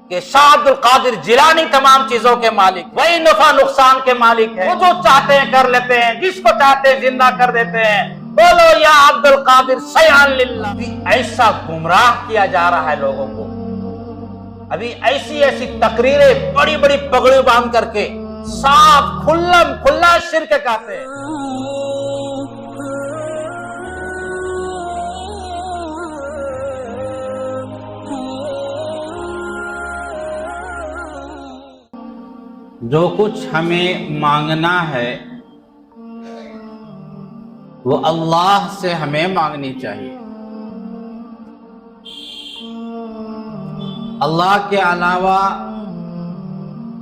کہ شاہ عبد القادر جیلانی تمام چیزوں کے مالک، وہی نفع نقصان کے مالک ہے، وہ جو چاہتے ہیں کر لیتے ہیں، جس کو چاہتے ہیں زندہ کر دیتے ہیں۔ بولو یا عبد القادر سیان للہ۔ ابھی ایسا گمراہ کیا جا رہا ہے لوگوں کو، ابھی ایسی ایسی تقریریں بڑی بڑی پگڑی باندھ کر کے صاف کھلم کھلا شرک کہتے ہیں۔ جو کچھ ہمیں مانگنا ہے وہ اللہ سے ہمیں مانگنی چاہیے، اللہ کے علاوہ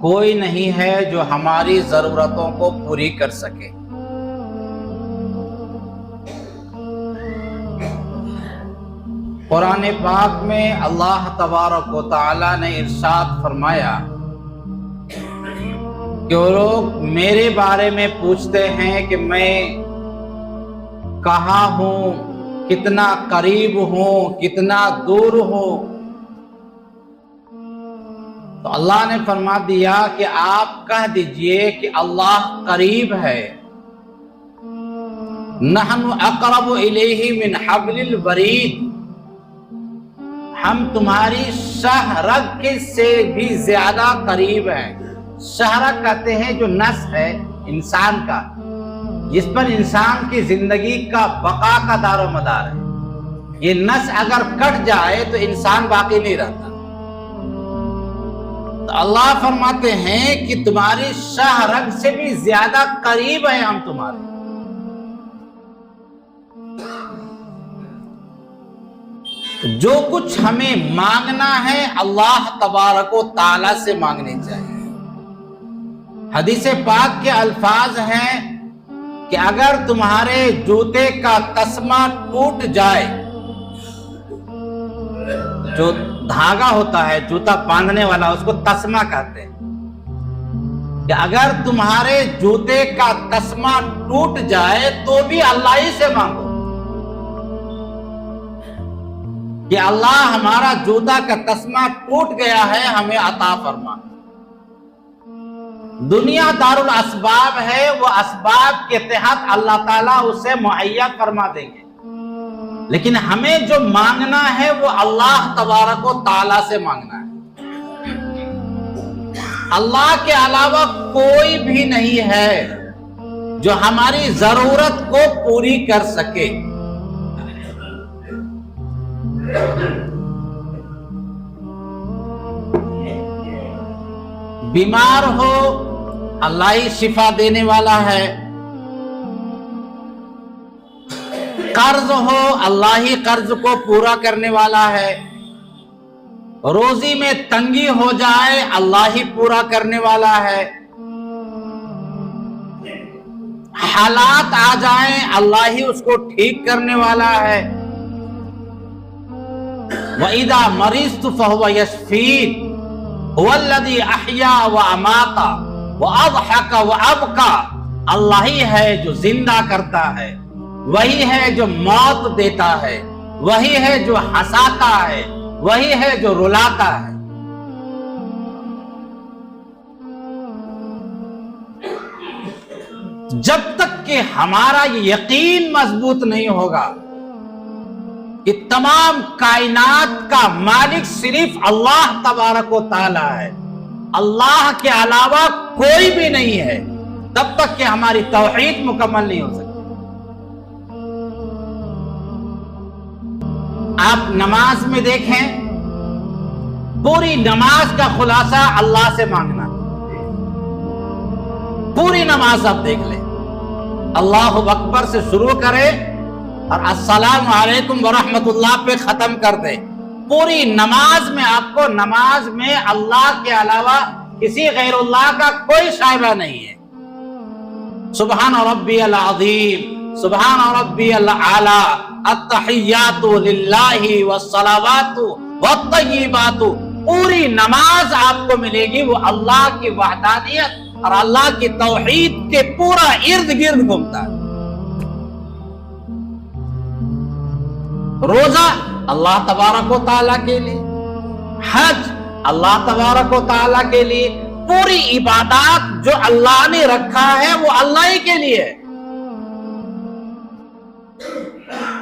کوئی نہیں ہے جو ہماری ضرورتوں کو پوری کر سکے۔ قرآن پاک میں اللہ تبارک و تعالی نے ارشاد فرمایا کہ وہ لوگ میرے بارے میں پوچھتے ہیں کہ میں کہاں ہوں، کتنا قریب ہوں، کتنا دور ہوں، تو اللہ نے فرما دیا کہ آپ کہہ دیجئے کہ اللہ قریب ہے۔ نحن اقرب الیہ من حبل الورید، ہم تمہاری شہ رگ سے بھی زیادہ قریب ہیں۔ شہرک کہتے ہیں جو نس ہے انسان کا، جس پر انسان کی زندگی کا بقا کا دار و مدار ہے، یہ نس اگر کٹ جائے تو انسان باقی نہیں رہتا۔ تو اللہ فرماتے ہیں کہ تمہاری شہ رگ سے بھی زیادہ قریب ہیں ہم تمہارے۔ جو کچھ ہمیں مانگنا ہے اللہ تبارک و تعالی سے مانگنے چاہیے۔ حدیث پاک کے الفاظ ہیں کہ اگر تمہارے جوتے کا تسمہ ٹوٹ جائے، جو دھاگا ہوتا ہے جوتا باندھنے والا اس کو تسمہ کہتے ہیں، کہ اگر تمہارے جوتے کا تسمہ ٹوٹ جائے تو بھی اللہ ہی سے مانگو کہ اللہ ہمارا جوتا کا تسمہ ٹوٹ گیا ہے، ہمیں عطا فرما۔ دنیا دار الاسباب ہے، وہ اسباب کے تحت اللہ تعالیٰ اسے مہیا فرما دیں گے، لیکن ہمیں جو مانگنا ہے وہ اللہ تبارک و تعالیٰ سے مانگنا ہے۔ اللہ کے علاوہ کوئی بھی نہیں ہے جو ہماری ضرورت کو پوری کر سکے۔ بیمار ہو اللہ ہی شفا دینے والا ہے، قرض ہو اللہ ہی قرض کو پورا کرنے والا ہے، روزی میں تنگی ہو جائے اللہ ہی پورا کرنے والا ہے، حالات آ جائیں اللہ ہی اس کو ٹھیک کرنے والا ہے۔ وَإِذَا مَرِضْتُ فَهُوَ يَشْفِينِ هُوَ الَّذِي أَحْيَا وَأَمَاتَ وَأَضْحَكَ وَأَبْكَى، اللہ ہی ہے جو زندہ کرتا ہے، وہی ہے جو موت دیتا ہے، وہی ہے جو ہنساتا ہے، وہی ہے جو رلاتا ہے۔ جب تک کہ ہمارا یہ یقین مضبوط نہیں ہوگا کہ تمام کائنات کا مالک صرف اللہ تبارک و تعالی ہے، اللہ کے علاوہ کوئی بھی نہیں ہے، تب تک کہ ہماری توحید مکمل نہیں ہو سکتی۔ آپ نماز میں دیکھیں، پوری نماز کا خلاصہ اللہ سے مانگنا، پوری نماز آپ دیکھ لیں، اللہ اکبر سے شروع کرے اور السلام علیکم ورحمت اللہ پہ ختم کر دے۔ پوری نماز میں آپ کو نماز میں اللہ کے علاوہ کسی غیر اللہ کا کوئی شائبہ نہیں ہے۔ سبحان ربی العظیم، سبحان ربی الاعلی، التحیات للہ والصلوات والطیبات، پوری نماز آپ کو ملے گی وہ اللہ کی وحدانیت اور اللہ کی توحید کے پورا ارد گرد گھومتا ہے۔ روزہ اللہ تبارک و تعالیٰ کے لیے، حج اللہ تبارک و تعالیٰ کے لیے پوری عبادات جو اللہ نے رکھا ہے وہ اللہ ہی کے لیے ہے.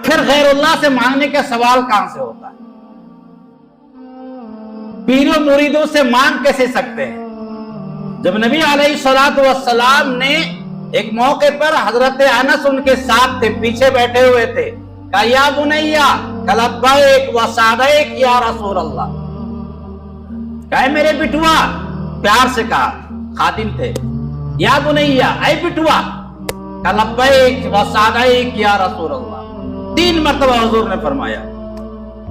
پھر غیر اللہ سے مانگنے کا سوال کہاں سے ہوتا ہے؟ پیروں مریدوں سے مانگ کیسے سکتے ہیں؟ جب نبی علیہ الصلوۃ والسلام نے ایک موقع پر حضرت انس ان کے ساتھ تھے، پیچھے بیٹھے ہوئے تھے، کہا یا بنیا لبیک و سعدیک یا رسول اللہ. کہا میرے بٹوا، پیار سے کہا، خادم تھے، یا بنیا اے بٹوا، کہا لبیک و سعدیک یا رسول اللہ. 3 مرتبہ حضور نے فرمایا.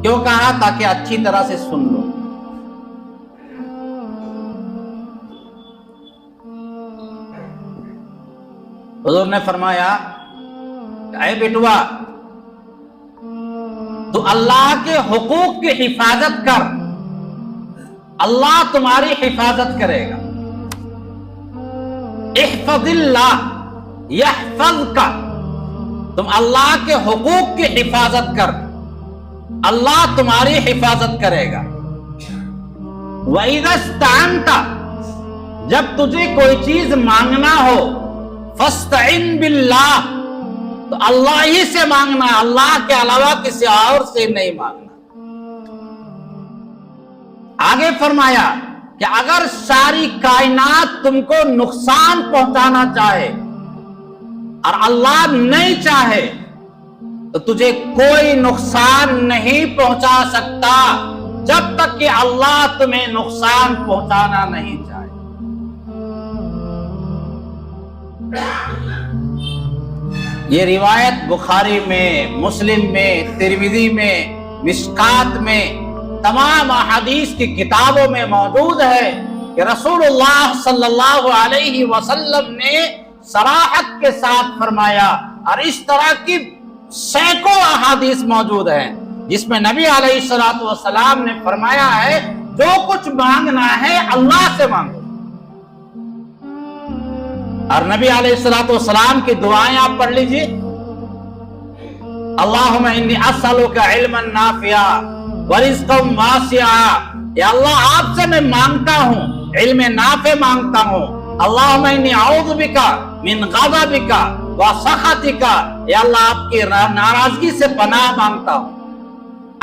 کیوں کہا؟ تاکہ اچھی طرح سے سن لو. حضور نے فرمایا اے بیٹوا، تو اللہ کے حقوق کی حفاظت کر، اللہ تمہاری حفاظت کرے گا. احفظ اللہ یحفظک، تم اللہ کے حقوق کی حفاظت کر، اللہ تمہاری حفاظت کرے گا. وَإِذَا اسْتَعَنْتَ، جب تجھے کوئی چیز مانگنا ہو، فَاسْتَعِنْ بِاللَّهِ، تو اللہ ہی سے مانگنا، اللہ کے علاوہ کسی اور سے نہیں مانگنا. آگے فرمایا کہ اگر ساری کائنات تم کو نقصان پہنچانا چاہے اور اللہ نہیں چاہے تو تجھے کوئی نقصان نہیں پہنچا سکتا جب تک کہ اللہ تمہیں نقصان پہنچانا نہیں چاہے. یہ روایت بخاری میں، مسلم میں، ترمذی میں، مشکات میں، تمام احادیث کی کتابوں میں موجود ہے کہ رسول اللہ صلی اللہ علیہ وسلم نے صراحت کے ساتھ فرمایا. اور اس طرح کی سینکڑوں احادیث موجود ہیں جس میں نبی علیہ الصلوۃ والسلام نے فرمایا ہے جو کچھ مانگنا ہے اللہ سے مانگو. اور نبی علیہ الصلوۃ والسلام کی دعائیں آپ پڑھ لیجئے. اللہم انی اسألک علما نافعا ورزقا واسعا، یا اللہ آپ سے میں مانگتا ہوں، علم نافع مانگتا ہوں. اللہم انی اعوذ بک من غضبک وسخطک، یا اللہ آپ کی ناراضگی سے پناہ مانگتا ہوں،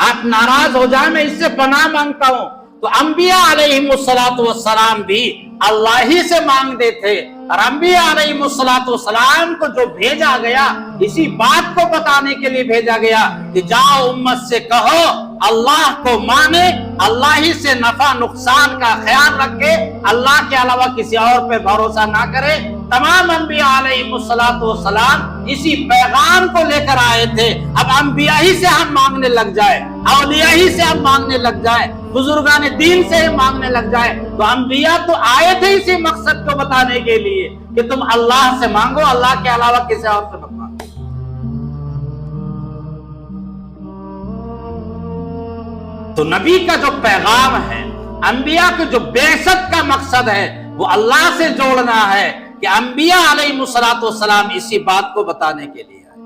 آپ ناراض ہو جائیں میں اس سے پناہ مانگتا ہوں. تو انبیاء علیہم الصلوۃ والسلام بھی اللہ ہی سے مانگتے تھے. اور انبیاء علیہم الصلوۃ والسلام کو جو بھیجا گیا اسی بات کو بتانے کے لیے بھیجا گیا کہ جاؤ امت سے کہو اللہ کو مانے، اللہ ہی سے نفع نقصان کا خیال رکھے، اللہ کے علاوہ کسی اور پہ بھروسہ نہ کرے. تمام انبیاء علیہم الصلوۃ والسلام اسی پیغام کو لے کر آئے تھے. اب انبیاء ہی سے ہم مانگنے لگ جائے، اولیاء ہی سے ہم مانگنے لگ جائے، بزرگان دین سے ہم مانگنے لگ جائے، تو انبیاء تو آئے تھے اسی مقصد کو بتانے کے لیے کہ تم اللہ سے مانگو، اللہ کے علاوہ کسی اور سے مت مانگو. تو نبی کا جو پیغام ہے، انبیاء کے جو بعثت کا مقصد ہے وہ اللہ سے جوڑنا ہے کہ انبیاء علیہم الصلوۃ والسلام اسی بات کو بتانے کے لیے آئے.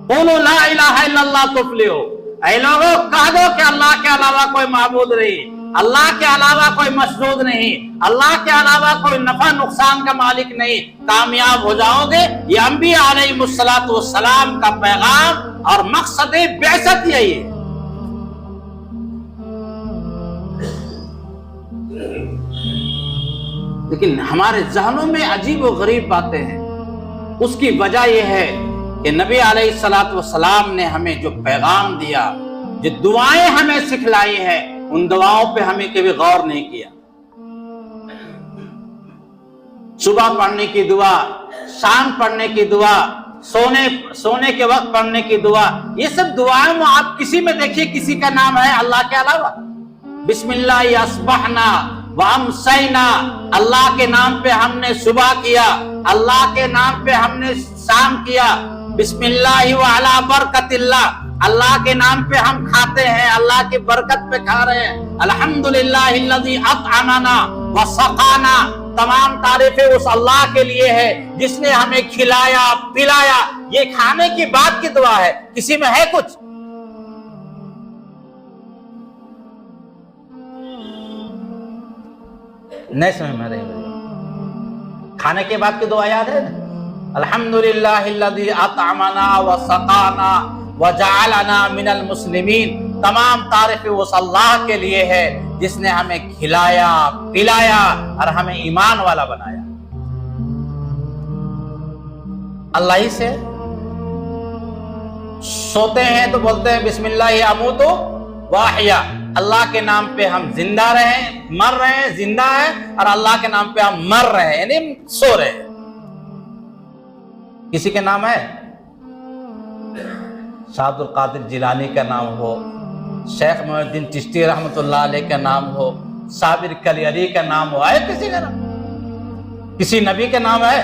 قولوا لا الہ الا اللہ تفلحوا، اے لوگوں کہہ دو کہ اللہ کے علاوہ کوئی معبود نہیں، اللہ کے علاوہ کوئی مسجود نہیں، اللہ کے علاوہ کوئی نفع نقصان کا مالک نہیں، کامیاب ہو جاؤ گے. یہ انبیاء علیہم الصلوۃ والسلام کا پیغام اور مقصد بعثت یہی ہے. لیکن ہمارے ذہنوں میں عجیب و غریب باتیں ہیں. اس کی وجہ یہ ہے کہ نبی علیہ الصلوۃ والسلام نے ہمیں جو پیغام دیا، جو دعائیں ہمیں سکھلائی ہے، ان دعاؤں پہ ہمیں کبھی غور نہیں کیا. صبح پڑھنے کی دعا، شام پڑھنے کی دعا، سونے کے وقت پڑھنے کی دعا، یہ سب دعائیں میں آپ کسی میں دیکھیے کسی کا نام ہے اللہ کے علاوہ؟ بسم اللہ اصبحنا وامسینا، اللہ کے نام پہ ہم نے صبح کیا، اللہ کے نام پہ ہم نے شام کیا. بسم اللہ وعلی برکت اللہ، اللہ کے نام پہ ہم کھاتے ہیں، اللہ کی برکت پہ کھا رہے ہیں. الحمدللہ الذی اطعمنا وسقانا، تمام تعریفیں اس اللہ کے لیے ہے جس نے ہمیں کھلایا پلایا. یہ کھانے کی بات کی دعا ہے، کسی میں ہے کچھ؟ نہیں سمجھ میں رہی کھانے کے بعد کی دعا یاد ہے نا؟ الحمدللہ الذی اطعمنا وسقانا وجعلنا من المسلمین. تمام تعریف اس اللہ کے لیے ہے جس نے ہمیں کھلایا پلایا اور ہمیں ایمان والا بنایا. اللہ ہی سے سوتے ہیں تو بولتے ہیں بسم اللہ اموت واحیا. اللہ کے نام پہ ہم زندہ رہیں، مر رہے ہیں، زندہ ہیں، اور اللہ کے نام پہ ہم مر رہے ہیں، یعنی سو رہے ہیں. کسی کے نام ہے شاہ عبد القادر جیلانی کا نام ہو، شیخ محی الدین چشتی رحمۃ اللہ علیہ کا نام ہو، صابر کلیری کا نام ہو، ہے کسی کا نام؟ کسی نبی کا نام ہے؟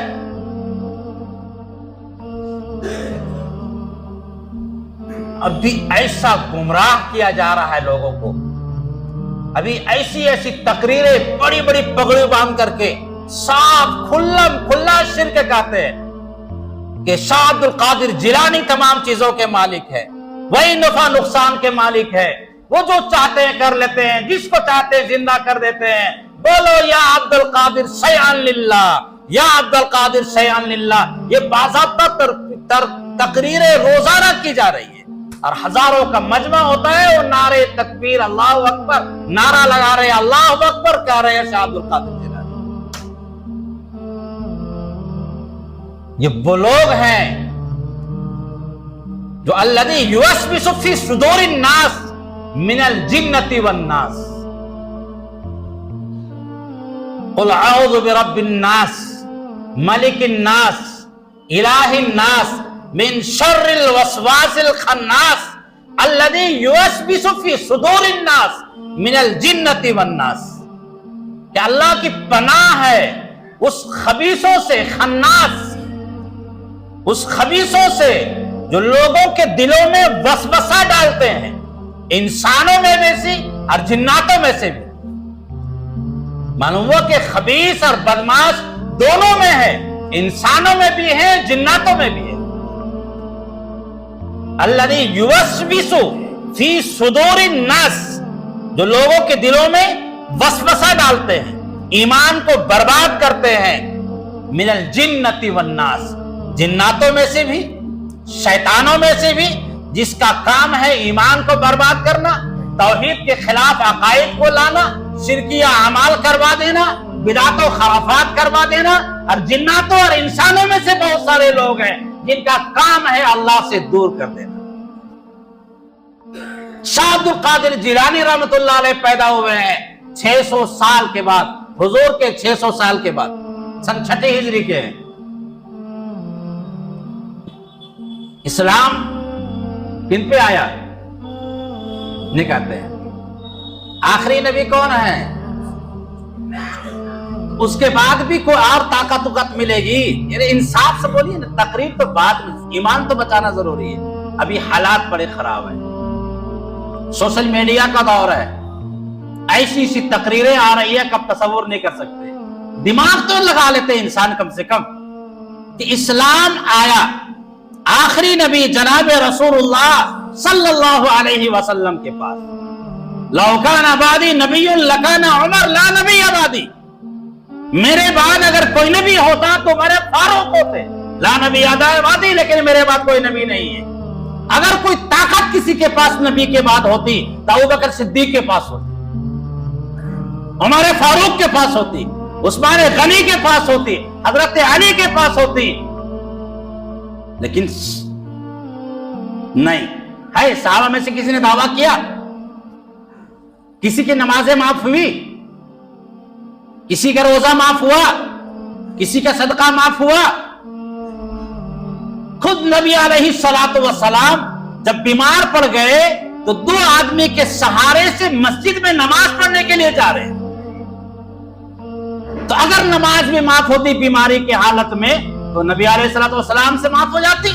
ابھی ایسا گمراہ کیا جا رہا ہے لوگوں کو. ابھی ایسی تقریریں بڑی بڑی پگڑی باندھ کر کے صاف کھلا شرک کہتے ہیں کہ شاہ عبد القادر جیلانی تمام چیزوں کے مالک ہے، وہی نفع نقصان کے مالک ہے، وہ جو چاہتے ہیں کر لیتے ہیں، جس کو چاہتے ہیں زندہ کر دیتے ہیں. بولو یا عبد القادر شیئن للہ، یا عبد القادر شیئن للہ. یہ باضابطہ تقریریں روزانہ کی جا رہی ہے اور ہزاروں کا مجمع ہوتا ہے، وہ نعرے تکبیر اللہ اکبر نعرہ لگا رہے ہیں، اللہ اکبر کہہ رہے ہیں شاہ عبد القادر جیلانی. یہ وہ لوگ ہیں جو الذی یوسوس فی صدور الناس من الجنۃ والناس. قل اعوذ برب الناس ملک الناس الہ الناس من شر الوسواس الخناس الذی یوسوس فی صدور الناس من الجنۃ والناس. کہ اللہ کی پناہ ہے اس خبیثوں سے، خناس، اس خبیثوں سے جو لوگوں کے دلوں میں وسوسہ ڈالتے ہیں، انسانوں میں بھی اور جناتوں میں سے بھی. معلوم ہوا کہ خبیث اور بدماش دونوں میں ہے، انسانوں میں بھی ہے، جناتوں میں بھی ہے. الذی یوسوس فی صدور الناس، جو لوگوں کے دلوں میں وسوسہ ڈالتے ہیں، ایمان کو برباد کرتے ہیں. من الجنۃ والناس، جناتوں میں سے بھی، شیطانوں میں سے بھی، جس کا کام ہے ایمان کو برباد کرنا، توحید کے خلاف عقائد کو لانا، شرکیہ اعمال کروا دینا، بدعت و خرافات کروا دینا. اور جناتوں اور انسانوں میں سے بہت سارے لوگ ہیں جن کا کام ہے اللہ سے دور کر دینا. شاہ عبد القادر جیلانی رحمۃ اللہ علیہ پیدا ہوئے ہیں 600 سال کے بعد، حضور کے 600 سال کے بعد، سن 6 ہجری کے ہیں. اسلام کن پہ آیا؟ نہیں کہتے ہیں. آخری نبی کون ہے؟ اس کے بعد بھی کوئی اور طاقت ملے گی؟ یعنی انصاف سے بولیے نا. تقریر تو بعد میں، ایمان تو بچانا ضروری ہے. ابھی حالات بڑے خراب ہیں، سوشل میڈیا کا دور ہے، ایسی تقریریں آ رہی ہے کب تصور نہیں کر سکتے. دماغ تو لگا لیتے انسان کم سے کم کہ اسلام آیا. آخری نبی جناب رسول اللہ صلی اللہ علیہ وسلم کے پاس. لو کان بعدی نبی لکان عمر لا نبی بعدی. میرے بعد اگر کوئی نبی ہوتا تو میرے فاروق ہوتے. لا نبی بعدی، لیکن میرے بعد کوئی نبی نہیں ہے. اگر کوئی طاقت کسی کے پاس نبی کے بعد ہوتی تو ابوبکر صدیق کے پاس ہوتی، عمر فاروق کے پاس ہوتی، عثمان غنی کے پاس ہوتی، حضرت علی کے پاس ہوتی. لیکن نہیں ہے. صحابہ میں سے کسی نے دعویٰ کیا؟ کسی کی نمازیں معاف ہوئی؟ کسی کا روزہ معاف ہوا؟ کسی کا صدقہ معاف ہوا؟ خود نبی علیہ الصلوۃ والسلام جب بیمار پڑ گئے تو 2 آدمی کے سہارے سے مسجد میں نماز پڑھنے کے لیے جا رہے ہیں. تو اگر نماز بھی معاف ہوتی بیماری کی حالت میں تو نبی علیہ الصلوۃ والسلام سے معاف ہو جاتی.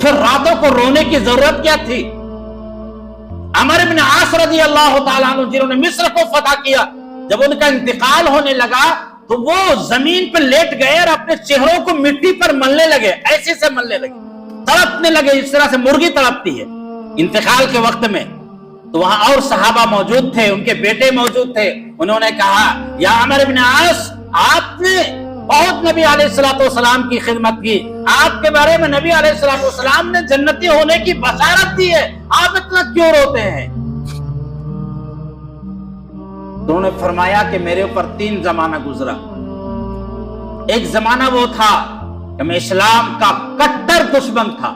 پھر راتوں کو رونے کی ضرورت کیا تھی؟ عمر بن عاص رضی اللہ تعالیٰ عنہ جنہوں نے مصر کو فتح کیا، جب ان کا انتقال ہونے لگا تو وہ زمین پر لیٹ گئے اور اپنے چہروں کو مٹی پر ملنے لگے، ایسے سے ملنے لگے، تڑپنے لگے، اس طرح سے مرغی تڑپتی ہے انتقال کے وقت میں. تو وہاں اور صحابہ موجود تھے، ان کے بیٹے موجود تھے. انہوں نے کہا یا عمر بن عاص، آپ نے بہت نبی علیہ الصلوۃ والسلام کی خدمت کی، آپ کے بارے میں نبی علیہ الصلوۃ والسلام نے جنتی ہونے کی بشارت دی ہے، آپ اتنا کیوں روتے ہیں؟ تو انہوں نے فرمایا کہ میرے اوپر 3 زمانہ گزرا. ایک زمانہ وہ تھا کہ میں اسلام کا کٹر دشمن تھا،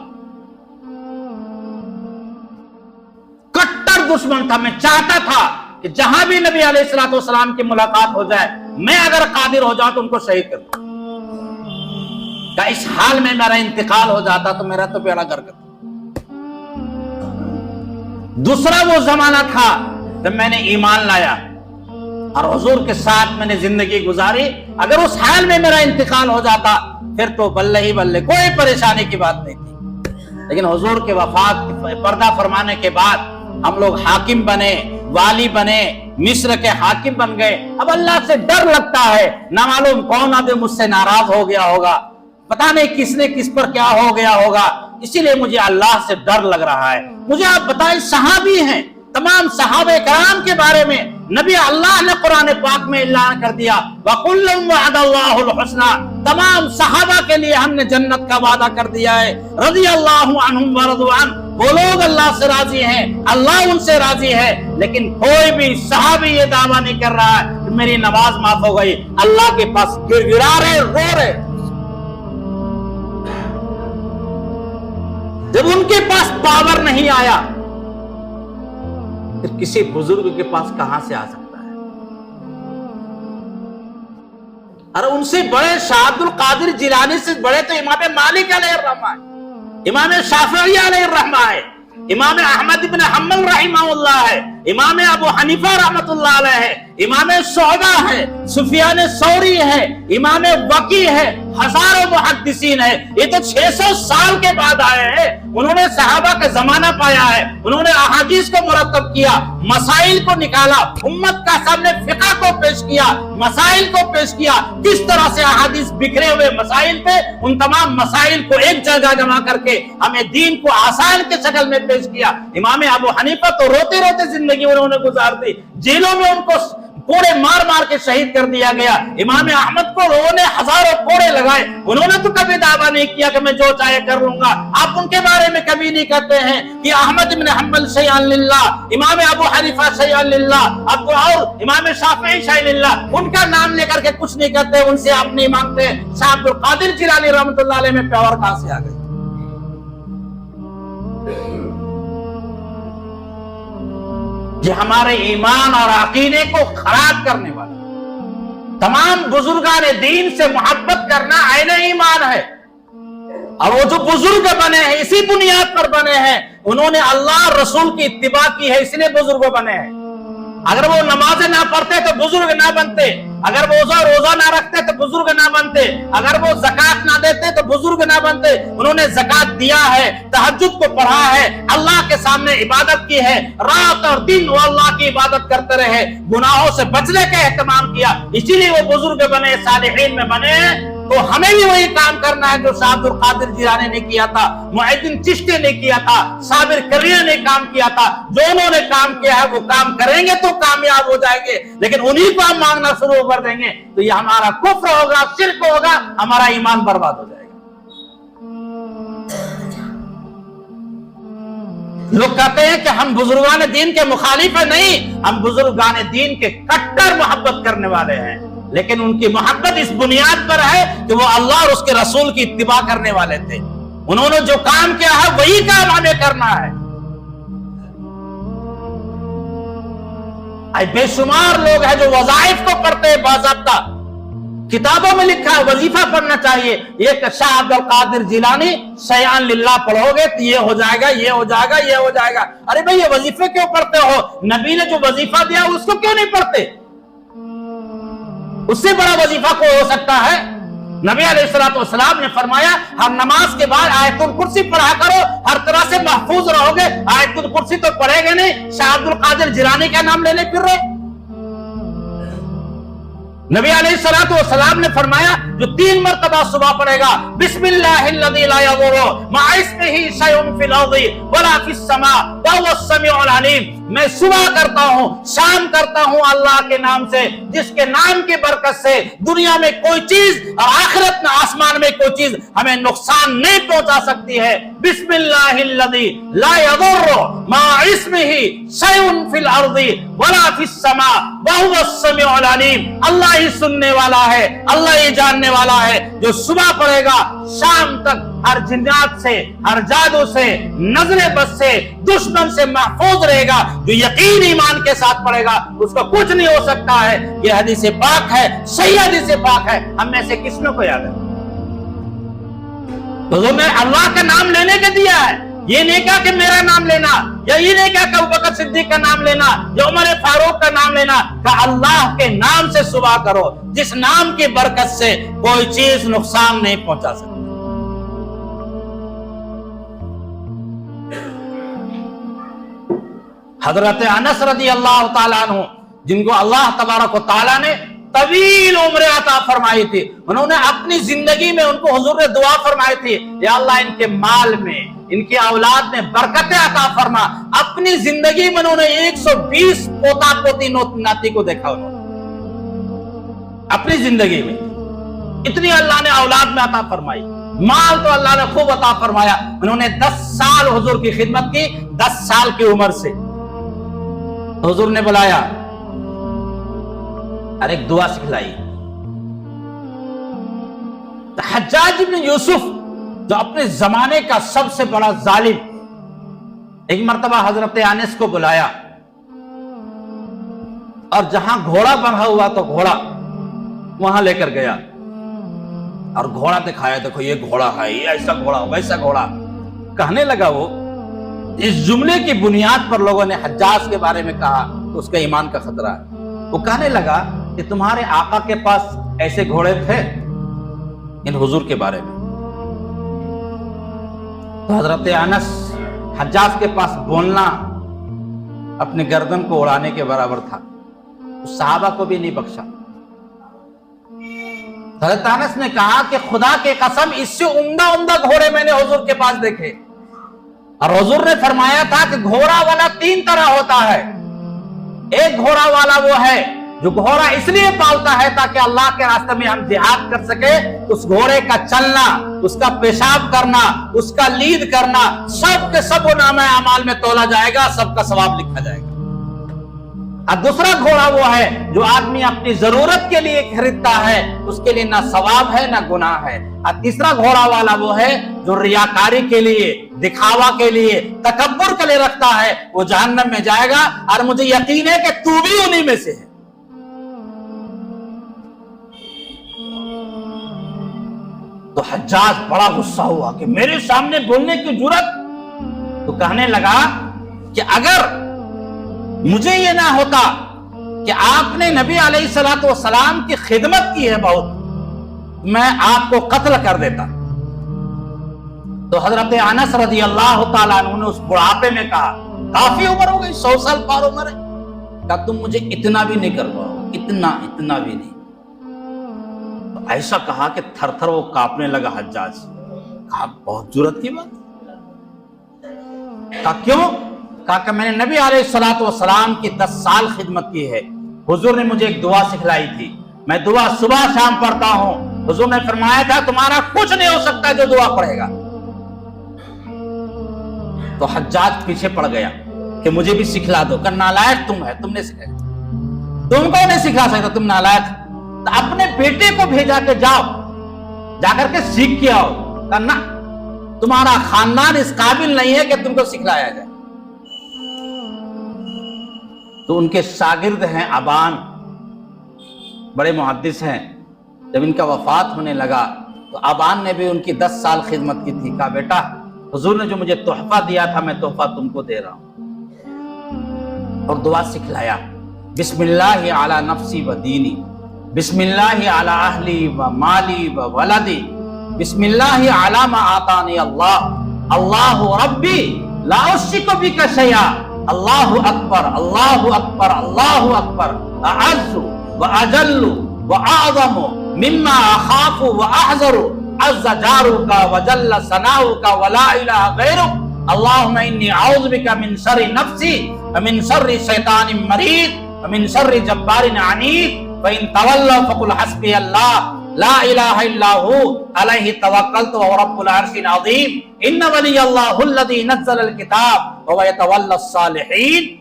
کٹر دشمن تھا. میں چاہتا تھا کہ جہاں بھی نبی علیہ الصلوۃ والسلام کی ملاقات ہو جائے، میں اگر قادر ہو جاؤں تو ان کو شہید کر دوں. کہ اس حال میں میرا انتقال ہو جاتا تو میرا تو بیڑا گرک تھا. دوسرا وہ زمانہ تھا جب میں نے ایمان لایا اور حضور کے ساتھ میں نے زندگی گزاری. اگر اس حال میں میرا انتقال ہو جاتا پھر تو بلے ہی بلے، کوئی پریشانی کی بات نہیں تھی. لیکن حضور کے وفات پردہ فرمانے کے بعد ہم لوگ حاکم بنے، والی بنے، مصر کے حاکم بن گئے. اب اللہ سے ڈر لگتا ہے، نہ معلوم کون اب مجھ سے ناراض ہو گیا ہوگا، پتہ نہیں کس نے کس پر کیا ہو گیا ہوگا. اسی لیے مجھے اللہ سے ڈر لگ رہا ہے. مجھے آپ بتائیں، صحابی ہیں، تمام صحابہ کرام کے بارے میں نبی اللہ نے قرآن پاک میں اعلان کر دیا وَكُلٌّ وَعَدَ اللَّهُ الْحُسْنَى، تمام صحابہ کے لیے ہم نے جنت کا وعدہ کر دیا ہے. رضی اللہ عنہم ورضوا عنہ، وہ لوگ اللہ سے راضی ہیں، اللہ ان سے راضی ہے. لیکن کوئی بھی صحابی یہ دعویٰ نہیں کر رہا ہے کہ میری نماز معاف ہو گئی. اللہ کے پاس گر گرا رہے، رو رہے. جب ان کے پاس پاور نہیں آیا پھر کسی بزرگ کے پاس کہاں سے آ سکتا ہے؟ اور ان سے بڑے شاہ عبد القادر جیلانی سے بڑے تو امام مالک علیہ الرحمہ ہے، امام شافعی علیہ الرحمہ ہے، امام احمد بن حنبل رحمہ اللہ ہے، امام ابو حنیفہ رحمت اللہ علیہ ہے، امام شعبہ ہے، سفیان ثوری ہے، امام وکی ہے، ہزاروں محدثین ہے. یہ تو 600 سال کے بعد آئے ہیں. انہوں نے صحابہ کا زمانہ پایا ہے، انہوں نے احادیث کو مرتب کیا، مسائل کو نکالا، امت کا سامنے فقہ کو پیش کیا، مسائل کو پیش کیا، کس طرح سے احادیث بکھرے ہوئے مسائل پہ ان تمام مسائل کو ایک جگہ جمع کر کے ہمیں دین کو آسان کے شکل میں پیش کیا. امام ابو حنیفہ تو روتے روتے زندگی انہوں نے گزار دی، جیلوں میں ان کو کوڑے مار مار کے شہید کر دیا گیا. امام احمد کو انہوں نے ہزاروں کوڑے لگائے. انہوں نے تو کبھی دعویٰ نہیں کیا کہ میں جو چاہے کر لوں گا. آپ ان کے بارے میں کبھی نہیں کہتے ہیں کہ احمد بن حنبل شیعان للہ، امام ابو حنیفہ شیعان للہ، اور امام شافعی شیعان للہ. ان کا نام لے کر کے کچھ نہیں کہتے، ان سے آپ نہیں مانگتے. شاہ عبد القادر جیلانی رحمۃ اللہ علیہ میں پاور کہاں سے آ گئی؟ یہ ہمارے ایمان اور عقیدے کو خراب کرنے والا. تمام بزرگان دین سے محبت کرنا عین ایمان ہے. اور وہ جو بزرگ بنے ہیں اسی بنیاد پر بنے ہیں. انہوں نے اللہ رسول کی اتباع کی ہے، اس لیے بزرگ بنے ہیں. اگر وہ نمازیں نہ پڑھتے تو بزرگ نہ بنتے، اگر وہ روزہ نہ رکھتے تو بزرگ نہ بنتے، اگر وہ زکات نہ دیتے تو بزرگ نہ بنتے. انہوں نے زکات دیا ہے، تہجد کو پڑھا ہے، اللہ کے سامنے عبادت کی ہے، رات اور دن وہ اللہ کی عبادت کرتے رہے، گناہوں سے بچنے کا اہتمام کیا، اسی لیے وہ بزرگ بنے، صالحین میں بنے. تو ہمیں بھی وہی کام کرنا ہے جو شاہ عبد القادر جیلانی نے کیا تھا، معین الدین چشتی نے کیا تھا، صابر کریہ نے کام کیا تھا. جو انہوں نے کام کیا ہے وہ کام کریں گے تو کامیاب ہو جائیں گے. لیکن انہی کو ہم مانگنا شروع کر دیں گے تو یہ ہمارا کفر ہوگا، شرک ہوگا، ہمارا ایمان برباد ہو جائے گا. لوگ کہتے ہیں کہ ہم بزرگان دین کے مخالف ہیں. نہیں، ہم بزرگان دین کے کٹر محبت کرنے والے ہیں. لیکن ان کی محبت اس بنیاد پر ہے کہ وہ اللہ اور اس کے رسول کی اتباع کرنے والے تھے. انہوں نے جو کام کیا ہے وہی کام ہمیں کرنا ہے. بے شمار لوگ ہیں جو وظائف کو پڑھتے ہیں باضابطہ. کتابوں میں لکھا ہے وظیفہ پڑھنا چاہیے. یہ شاہ عبد القادر جیلانی شیعان للہ پڑھو گے تو یہ ہو جائے گا، یہ ہو جائے گا، یہ ہو جائے گا. ارے بھئی یہ وظیفے کیوں پڑھتے ہو؟ نبی نے جو وظیفہ دیا اس کو کیوں نہیں پڑھتے؟ اس سے بڑا وظیفہ کوئی ہو سکتا ہے؟ نبی علیہ الصلوۃ والسلام نے فرمایا ہر نماز کے بعد آیت الکرسی پڑھا کرو، ہر طرح سے محفوظ رہو گے. آیت الکرسی تو پڑھے گے نہیں، شاہ عبد القادر جیلانی کا نام لینے پھر رہے. نبی علیہ الصلوۃ والسلام نے فرمایا جو 3 مرتبہ صبح پڑھے گا بسم اللہ الذی لا یضر مع اسمہ شیء فی الارض ولا فی السماء وهو السمیع العلیم. میں صبح کرتا ہوں شام کرتا ہوں اللہ کے نام سے جس کے نام کی برکت سے دنیا میں کوئی چیز اور آخرت میں آسمان میں کوئی چیز ہمیں نقصان نہیں پہنچا سکتی ہے. بسم اللہ الذی لا یضر مع اسمہ شیء فی الارض ولا فی السماء وهو السمیع العلیم. اللہ ہی سننے والا ہے, اللہ ہی جاننے والا ہے. جو صبح پڑھے گا شام تک ہر جنات سے, ہر جادو سے, نظر بد سے, دشمن سے محفوظ رہے گا. جو یقین ایمان کے ساتھ پڑھے گا اس کو کچھ نہیں ہو سکتا ہے. یہ حدیث پاک ہے, صحیح حدیث پاک ہے. ہم میں سے کس کو یاد ہے؟ حضور نے اللہ کا نام لینے کے دیا ہے. یہ نہیں کہا کہ میرا نام لینا, یا یہ نہیں کہا کہ ابوبکر صدیق کا نام لینا, یا عمر فاروق کا نام لینا. کہ اللہ کے نام سے صبح کرو جس نام کی برکت سے کوئی چیز نقصان نہیں پہنچا سکتی. حضرت انس رضی اللہ تعالیٰ عنہ جن کو اللہ تبارک و تعالیٰ نے طویل عمر عطا فرمائی تھی, انہوں نے اپنی زندگی میں ان کو حضور نے دعا فرمائی تھی, یا اللہ ان کے مال میں, ان کی اولاد میں برکتیں عطا فرما. اپنی زندگی میں انہوں نے 120 پوتا پوتی ناتی کو دیکھا. انہوں نے اپنی زندگی میں اتنی اللہ نے اولاد میں عطا فرمائی. مال تو اللہ نے خوب عطا فرمایا. انہوں نے 10 سال حضور کی خدمت کی. 10 سال کی عمر سے حضور نے بلایا اور ایک دعا سکھلائی. حجاج بن یوسف جو اپنے زمانے کا سب سے بڑا ظالم, ایک مرتبہ حضرت انس کو بلایا اور جہاں گھوڑا بندھا ہوا تو گھوڑا وہاں لے کر گیا اور گھوڑا دکھایا, دیکھو یہ گھوڑا ہے, یہ ایسا گھوڑا ویسا گھوڑا. کہنے لگا وہ, اس جملے کی بنیاد پر لوگوں نے حجاج کے بارے میں کہا تو اس کا ایمان کا خطرہ ہے. وہ کہنے لگا کہ تمہارے آقا کے پاس ایسے گھوڑے تھے. ان حضور کے بارے میں تو حضرت انس حجاج کے پاس بولنا اپنے گردن کو اڑانے کے برابر تھا. صحابہ کو بھی نہیں بخشا. حضرت انس نے کہا کہ خدا کے قسم اس سے عمدہ گھوڑے میں نے حضور کے پاس دیکھے, اور حضور نے فرمایا تھا کہ گھوڑا والا 3 طرح ہوتا ہے. ایک گھوڑا والا وہ ہے جو گھوڑا اس لیے پالتا ہے تاکہ اللہ کے راستے میں ہم جہاد کر سکے. اس گھوڑے کا چلنا, اس کا پیشاب کرنا, اس کا لید کرنا, سب کے سب نامہ اعمال میں تولا جائے گا, سب کا ثواب لکھا جائے گا. اور دوسرا گھوڑا وہ ہے جو آدمی اپنی ضرورت کے لیے خریدتا ہے, اس کے لیے نہ ثواب ہے نہ گناہ ہے. اور تیسرا گھوڑا والا وہ ہے جو ریاکاری کے لیے, دکھاوا کے لیے, تکبر کے لیے رکھتا ہے, وہ جہنم میں جائے گا. اور مجھے یقین ہے کہ تو بھی انہی میں سے ہے. تو حجاج بڑا غصہ ہوا کہ میرے سامنے بولنے کی جرت. تو کہنے لگا کہ اگر مجھے یہ نہ ہوتا کہ آپ نے نبی علیہ الصلوۃ والسلام کی خدمت کی ہے بہت, میں آپ کو قتل کر دیتا. تو حضرت انس رضی اللہ تعالیٰ عنہ نے اس بڑھاپے میں کہا, کافی عمر ہو گئی, 100 سال پار عمر ہے, کہا تم مجھے اتنا بھی نہیں کر پاؤ, اتنا بھی نہیں. تو ایسا کہا کہ تھر تھر وہ کانپنے لگا حجاج. کہا بہت جرت کی بات. کہا کیوں؟ کہا کہ میں نے نبی علیہ الصلوۃ والسلام کی 10 سال خدمت کی ہے. حضور نے مجھے ایک دعا سکھلائی تھی, میں دعا صبح شام پڑھتا ہوں. حضور نے فرمایا تھا تمہارا کچھ نہیں ہو سکتا جو دعا پڑھے گا. تو حجاج پیچھے پڑ گیا کہ مجھے بھی سکھلا دو. کہ نالائق تم ہے, تم نے سکھایا, تم کو نہیں سکھا سکتا, تم نالائق. تو اپنے بیٹے کو بھیجا کہ جاؤ, جا کر کے سیکھ کے آؤ. کرنا تمہارا خاندان اس قابل نہیں ہے کہ تم کو سکھلایا جائے. تو ان کے شاگرد ہیں ابان, بڑے محدث ہیں. جب ان کا وفات ہونے لگا تو ابان نے بھی ان کی 10 سال خدمت کی تھی. کہا بیٹا حضور نے جو مجھے تحفہ دیا تھا میں تحفہ تم کو دے رہا ہوں. اور دعا سکھلایا, بسم اللہ علی نفسی و دینی, بسم اللہ علی اہلی و مالی و ولدی, بسم اللہ علی ما آتانی اللہ, اللہ ربی لا اشرک بک شیئا, اللہ اکبر اللہ اکبر اللہ اکبر, اعز و اجل و اعظم مما اخاف و احذر, عز جارک و جل ثناؤک ولا الہ غیرک اللہم انی اعوذ بک من شر نفسی ومن شر شیطان مرید ومن شر جبار عنید فإن تولوا فقل حسبی اللہ لا الہ الا ہو علیہ توکلت وهو رب العرش العظیم ان ولی اللہ الذی نزل الکتاب وهو یتولی الصالحین.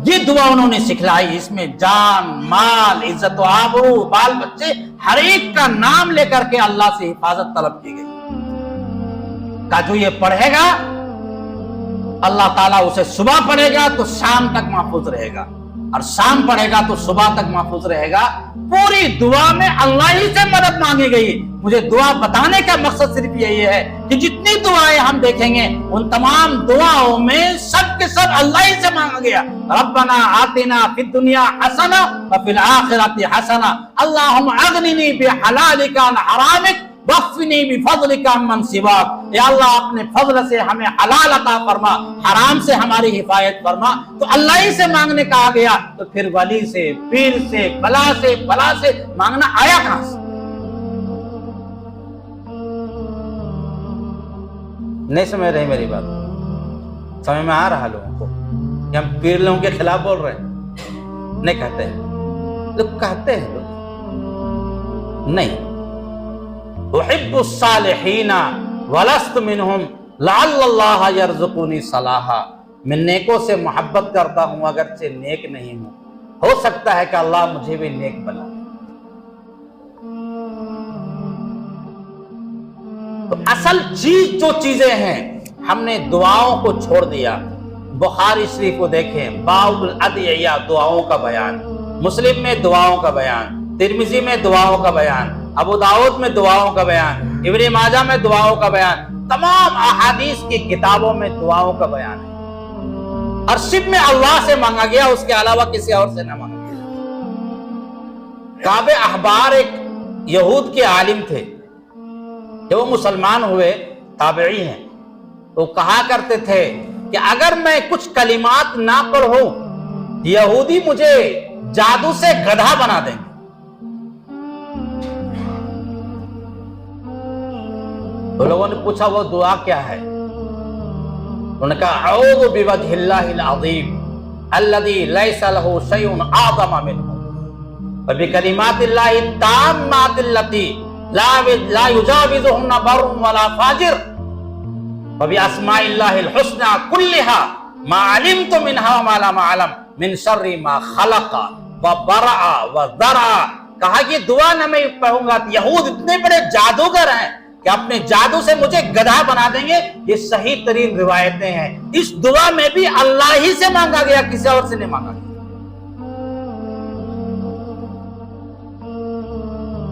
یہ دعا انہوں نے سکھلائی، اس میں جان، مال، عزت و آبرو، بال بچے، ہر ایک کا نام لے کر کے اللہ سے حفاظت طلب کی گئی کہ جو یہ پڑھے گا اللہ تعالیٰ اسے صبح پڑھے گا تو شام تک محفوظ رہے گا، اور شام پڑھے گا تو صبح تک محفوظ رہے گا. پوری دعا میں اللہ ہی سے مدد مانگی گئی. مجھے دعا بتانے کا مقصد صرف یہی ہے کہ جتنی دعائیں ہم دیکھیں گے ان تمام دعاؤں میں سب کے سب اللہ ہی سے مانگا گیا. ربنا آتنا فی الدنیا حسنہ وفی الآخرۃ حسنہ اللہم اغننی بحلالک عن حرامک واکفنی بفضلک عمن سواک. یا اللہ اپنے فضل سے ہمیں حلال عطا فرما، حرام سے ہماری حفاظت فرما. تو اللہ ہی سے مانگنے کہا گیا، تو پھر ولی سے، پیر سے، بلا سے مانگنا آیا کہاں سے؟ نہیں سمجھ رہے میری بات؟ سمجھ میں آ رہا لوگوں کو کہ ہم پیر لوگوں کے خلاف بول رہے ہیں؟ نہیں کہتے ہیں لوگ، کہتے ہیں لوگ نہیں. احب الصالحین ولست منہم لعل اللہ یرزقنی صلاحا. میں نیکوں سے محبت کرتا ہوں اگرچہ نیک نہیں ہوں، ہو سکتا ہے کہ اللہ مجھے بھی نیک بنا. تو اصل چیز جو چیزیں ہیں ہم نے دعاؤں کو چھوڑ دیا. بخاری شریف کو دیکھیں، باب الادعیہ، دعاؤں کا بیان، مسلم میں دعاؤں کا بیان، ترمذی میں دعاؤں کا بیان، ابو داؤد میں دعاؤں کا بیان، ابن ماجہ میں دعاؤں کا بیان، تمام احادیث کی کتابوں میں دعاؤں کا بیان ہے. اور صرف میں اللہ سے مانگا گیا، اس کے علاوہ کسی اور سے نہ مانگا گیا. کعب احبار ایک یہود کے عالم تھے، جب وہ مسلمان ہوئے، تابعی ہیں، تو کہا کرتے تھے کہ اگر میں کچھ کلمات نہ پڑھوں یہودی مجھے جادو سے گدھا بنا دیں گے. تو لوگوں نے پوچھا وہ دعا کیا ہے؟ انہوں نے کہا اعوذ بوجہ اللہ العظیم الذی لیس لہ شیء اعظم منہ وبکلمات اللہ التامات التی لا یجاوزہن بر ولا فاجر وباسماء اللہ الحسنى كلها ما علمت منها وما لم اعلم من شر ما خلق وبرأ وذرأ. کہا کہ دعا نہ میں پڑھوں گا. یہود اتنے بڑے جادوگر ہیں کہ اپنے جادو سے مجھے گدھا بنا دیں گے. یہ صحیح ترین روایتیں ہیں. اس دعا میں بھی اللہ ہی سے مانگا گیا، کسی اور سے نہیں مانگا گیا.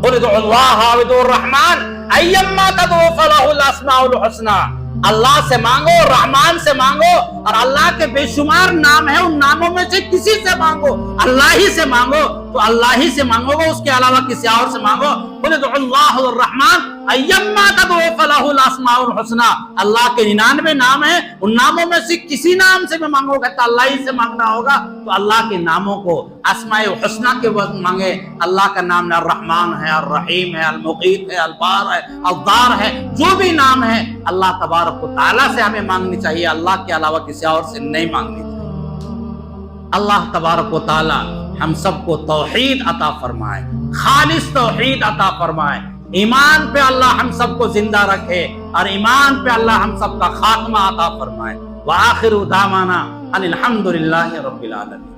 قل ادعوا اللہ او ادعوا الرحمن ایما تدعوا فلہ الاسماء الحسنى. اللہ سے مانگو، رحمان سے مانگو، اور اللہ کے بے شمار نام ہیں، ان ناموں میں سے کسی سے مانگو. اللہ ہی سے مانگو تو اللہ ہی سے مانگو گے، اس کے علاوہ کسی اور سے مانگو. قل ادعوا اللہ الرحمن ایما تدعوا فلہ الاسماء الحسنى. اللہ کے 99 نام ہیں، ان ناموں میں سے کسی نام سے بھی مانگو گے تو اللہ ہی سے مانگنا ہوگا. تو اللہ کے ناموں کو اسماء الحسنى کے وقت مانگے. اللہ کا نام الرحمن ہے، الرحیم ہے، المقیت ہے، البار ہے، الدار ہے. جو بھی نام ہے اللہ تبارک و تعالیٰ سے ہمیں مانگنی چاہیے، اللہ کے علاوہ کسی اور سے نہیں مانگنی چاہیے. اللہ تبارک و تعالیٰ ہم سب کو توحید عطا فرمائے، خالص توحید عطا فرمائے. ایمان پہ اللہ ہم سب کو زندہ رکھے، اور ایمان پہ اللہ ہم سب کا خاتمہ عطا فرمائے. وآخر دعوانا ان الحمد للہ رب العالمین.